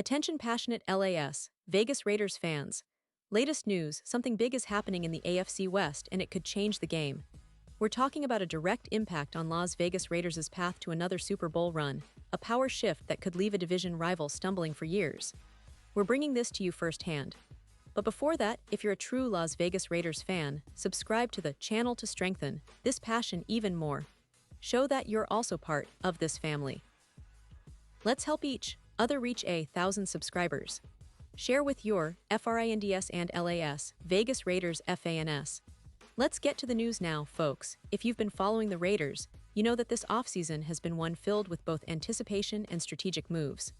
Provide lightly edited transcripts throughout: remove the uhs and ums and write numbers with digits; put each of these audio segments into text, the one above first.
Attention passionate LAS, Vegas Raiders fans. Latest news, something big is happening in the AFC West and it could change the game. We're talking about a direct impact on Las Vegas Raiders' path to another Super Bowl run, a power shift that could leave a division rival stumbling for years. We're bringing this to you firsthand. But before that, if you're a true Las Vegas Raiders fan, subscribe to the channel to strengthen this passion even more. Show that you're also part of this family. Let's help each other reach 1,000 subscribers. Share with your FRINDS and LAS, Vegas Raiders FANS. Let's get to the news now, folks. If you've been following the Raiders, you know that this offseason has been one filled with both anticipation and strategic moves.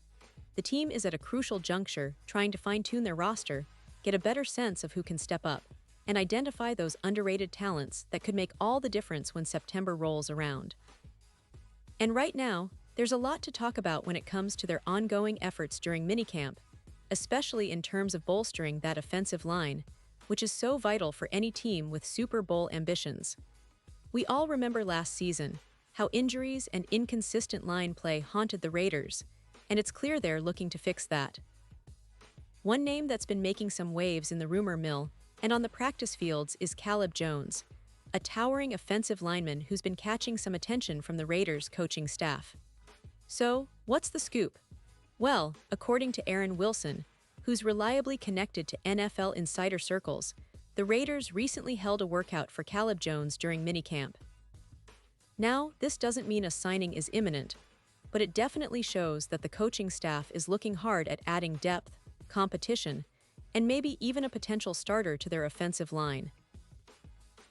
The team is at a crucial juncture, trying to fine-tune their roster, get a better sense of who can step up, and identify those underrated talents that could make all the difference when September rolls around. And right now, there's a lot to talk about when it comes to their ongoing efforts during minicamp, especially in terms of bolstering that offensive line, which is so vital for any team with Super Bowl ambitions. We all remember last season, how injuries and inconsistent line play haunted the Raiders, and it's clear they're looking to fix that. One name that's been making some waves in the rumor mill and on the practice fields is Caleb Jones, a towering offensive lineman who's been catching some attention from the Raiders' coaching staff. So, what's the scoop? Well, according to Aaron Wilson, who's reliably connected to NFL insider circles, the Raiders recently held a workout for Caleb Jones during minicamp. Now, this doesn't mean a signing is imminent, but it definitely shows that the coaching staff is looking hard at adding depth, competition, and maybe even a potential starter to their offensive line.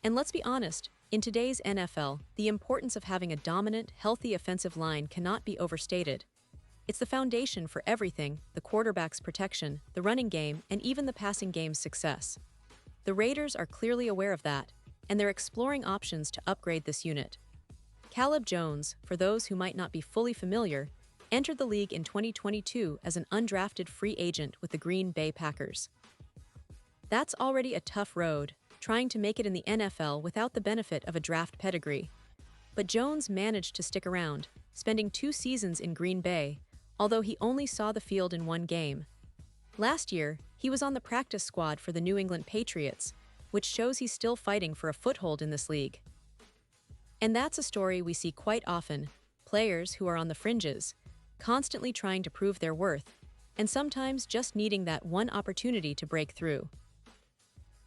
And let's be honest, in today's NFL, the importance of having a dominant, healthy offensive line cannot be overstated. It's the foundation for everything: the quarterback's protection, the running game, and even the passing game's success. The Raiders are clearly aware of that, and they're exploring options to upgrade this unit. Caleb Jones, for those who might not be fully familiar, entered the league in 2022 as an undrafted free agent with the Green Bay Packers. That's already a tough road, trying to make it in the NFL without the benefit of a draft pedigree. But Jones managed to stick around, spending 2 seasons in Green Bay, although he only saw the field in 1 game. Last year, he was on the practice squad for the New England Patriots, which shows he's still fighting for a foothold in this league. And that's a story we see quite often: players who are on the fringes, constantly trying to prove their worth, and sometimes just needing that one opportunity to break through.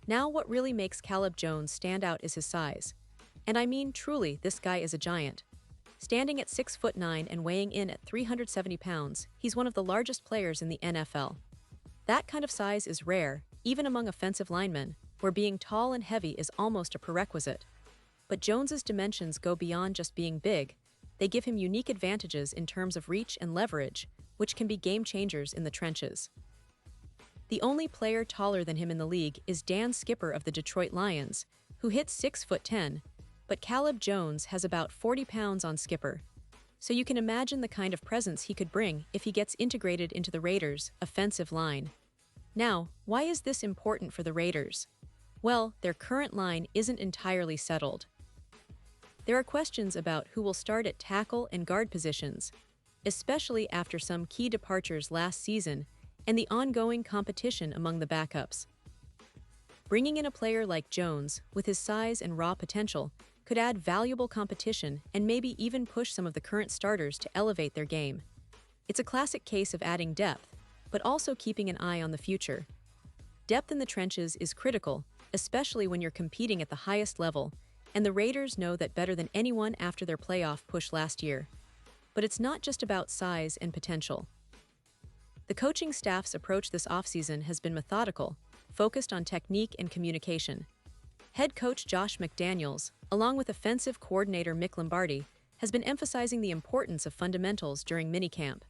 Now, what really makes Caleb Jones stand out is his size. And I mean, truly, this guy is a giant. Standing at 6'9" and weighing in at 370 pounds, he's one of the largest players in the NFL. That kind of size is rare, even among offensive linemen, where being tall and heavy is almost a prerequisite. But Jones's dimensions go beyond just being big. They give him unique advantages in terms of reach and leverage, which can be game changers in the trenches. The only player taller than him in the league is Dan Skipper of the Detroit Lions, who hits 6'10", but Caleb Jones has about 40 pounds on Skipper. So you can imagine the kind of presence he could bring if he gets integrated into the Raiders' offensive line. Now, why is this important for the Raiders? Well, their current line isn't entirely settled. There are questions about who will start at tackle and guard positions, especially after some key departures last season and the ongoing competition among the backups. Bringing in a player like Jones, with his size and raw potential, could add valuable competition and maybe even push some of the current starters to elevate their game. It's a classic case of adding depth, but also keeping an eye on the future. Depth in the trenches is critical, especially when you're competing at the highest level, and the Raiders know that better than anyone after their playoff push last year. But it's not just about size and potential. The coaching staff's approach this offseason has been methodical, focused on technique and communication. Head coach Josh McDaniels, along with offensive coordinator Mick Lombardi, has been emphasizing the importance of fundamentals during minicamp.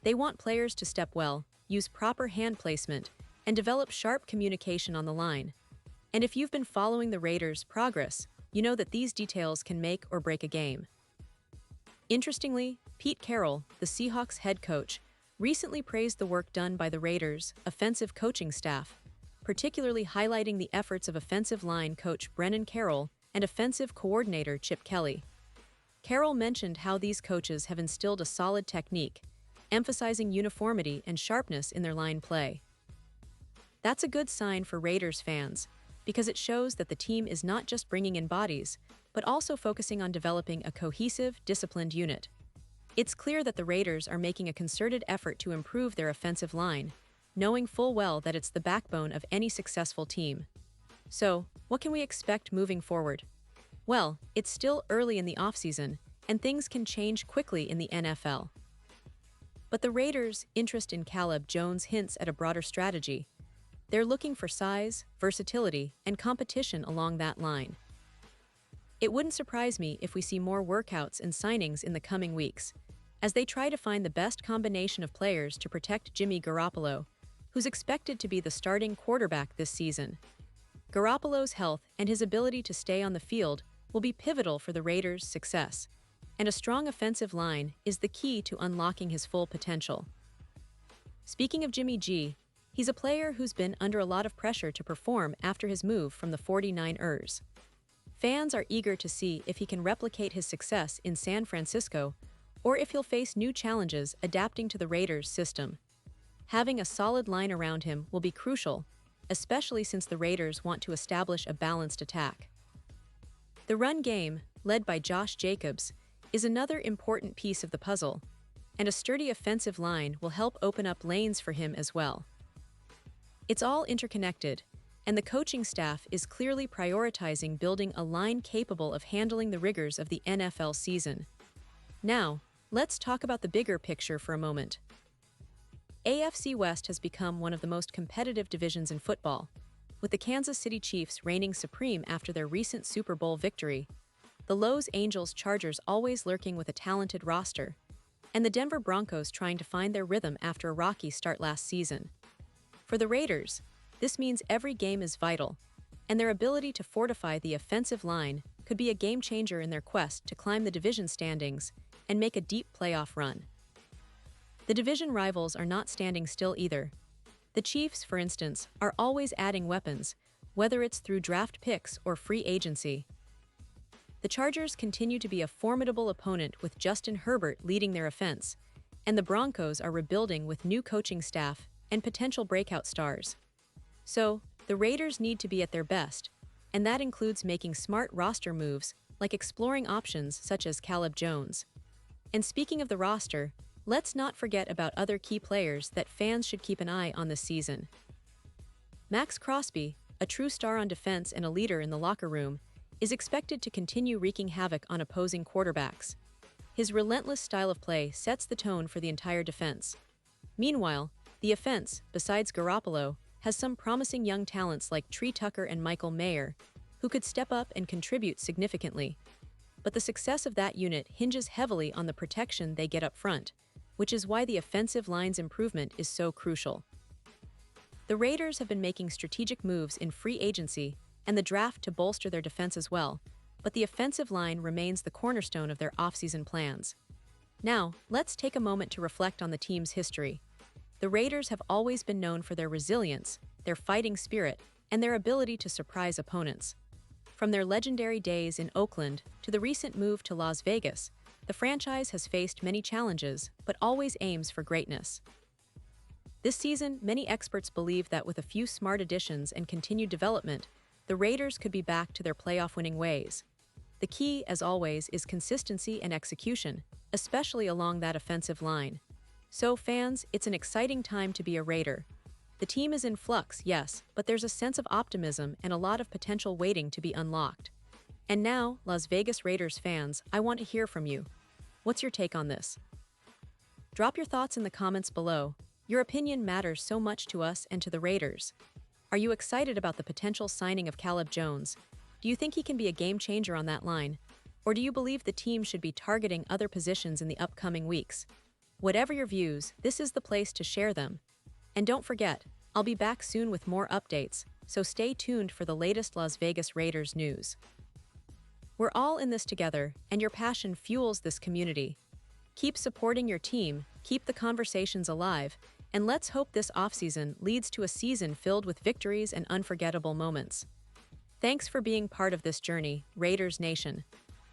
They want players to step well, use proper hand placement, and develop sharp communication on the line. And if you've been following the Raiders' progress, you know that these details can make or break a game. Interestingly, Pete Carroll, the Seahawks head coach, recently praised the work done by the Raiders' offensive coaching staff, particularly highlighting the efforts of offensive line coach Brennan Carroll and offensive coordinator Chip Kelly. Carroll mentioned how these coaches have instilled a solid technique, emphasizing uniformity and sharpness in their line play. That's a good sign for Raiders fans, because it shows that the team is not just bringing in bodies, but also focusing on developing a cohesive, disciplined unit. It's clear that the Raiders are making a concerted effort to improve their offensive line, knowing full well that it's the backbone of any successful team. So, what can we expect moving forward? Well, it's still early in the offseason, and things can change quickly in the NFL. But the Raiders' interest in Caleb Jones hints at a broader strategy. They're looking for size, versatility, and competition along that line. It wouldn't surprise me if we see more workouts and signings in the coming weeks, as they try to find the best combination of players to protect Jimmy Garoppolo, who's expected to be the starting quarterback this season. Garoppolo's health and his ability to stay on the field will be pivotal for the Raiders' success, and a strong offensive line is the key to unlocking his full potential. Speaking of Jimmy G, he's a player who's been under a lot of pressure to perform after his move from the 49ers. Fans are eager to see if he can replicate his success in San Francisco or if he'll face new challenges adapting to the Raiders' system. Having a solid line around him will be crucial, especially since the Raiders want to establish a balanced attack. The run game, led by Josh Jacobs, is another important piece of the puzzle, and a sturdy offensive line will help open up lanes for him as well. It's all interconnected, and the coaching staff is clearly prioritizing building a line capable of handling the rigors of the NFL season. Now, let's talk about the bigger picture for a moment. AFC West has become one of the most competitive divisions in football, with the Kansas City Chiefs reigning supreme after their recent Super Bowl victory, the Los Angeles Chargers always lurking with a talented roster, and the Denver Broncos trying to find their rhythm after a rocky start last season. For the Raiders, this means every game is vital, and their ability to fortify the offensive line could be a game-changer in their quest to climb the division standings and make a deep playoff run. The division rivals are not standing still either. The Chiefs, for instance, are always adding weapons, whether it's through draft picks or free agency. The Chargers continue to be a formidable opponent with Justin Herbert leading their offense, and the Broncos are rebuilding with new coaching staff and potential breakout stars. So, the Raiders need to be at their best, and that includes making smart roster moves like exploring options such as Caleb Jones. And speaking of the roster, let's not forget about other key players that fans should keep an eye on this season. Max Crosby, a true star on defense and a leader in the locker room, is expected to continue wreaking havoc on opposing quarterbacks. His relentless style of play sets the tone for the entire defense. Meanwhile, the offense, besides Garoppolo, has some promising young talents like Tree Tucker and Michael Mayer, who could step up and contribute significantly. But the success of that unit hinges heavily on the protection they get up front, which is why the offensive line's improvement is so crucial. The Raiders have been making strategic moves in free agency and the draft to bolster their defense as well, but the offensive line remains the cornerstone of their offseason plans. Now, let's take a moment to reflect on the team's history. The Raiders have always been known for their resilience, their fighting spirit, and their ability to surprise opponents. From their legendary days in Oakland to the recent move to Las Vegas, the franchise has faced many challenges, but always aims for greatness. This season, many experts believe that with a few smart additions and continued development, the Raiders could be back to their playoff-winning ways. The key, as always, is consistency and execution, especially along that offensive line. So, fans, it's an exciting time to be a Raider. The team is in flux, yes, but there's a sense of optimism and a lot of potential waiting to be unlocked. And now, Las Vegas Raiders fans, I want to hear from you. What's your take on this? Drop your thoughts in the comments below. Your opinion matters so much to us and to the Raiders. Are you excited about the potential signing of Caleb Jones? Do you think he can be a game-changer on that line? Or do you believe the team should be targeting other positions in the upcoming weeks? Whatever your views, this is the place to share them. And don't forget, I'll be back soon with more updates, so stay tuned for the latest Las Vegas Raiders news. We're all in this together, and your passion fuels this community. Keep supporting your team, keep the conversations alive, and let's hope this offseason leads to a season filled with victories and unforgettable moments. Thanks for being part of this journey, Raiders Nation.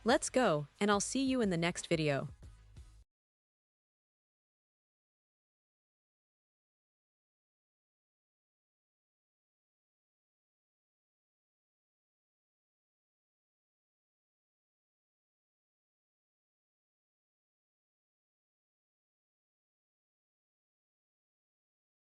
Let's go, and I'll see you in the next video.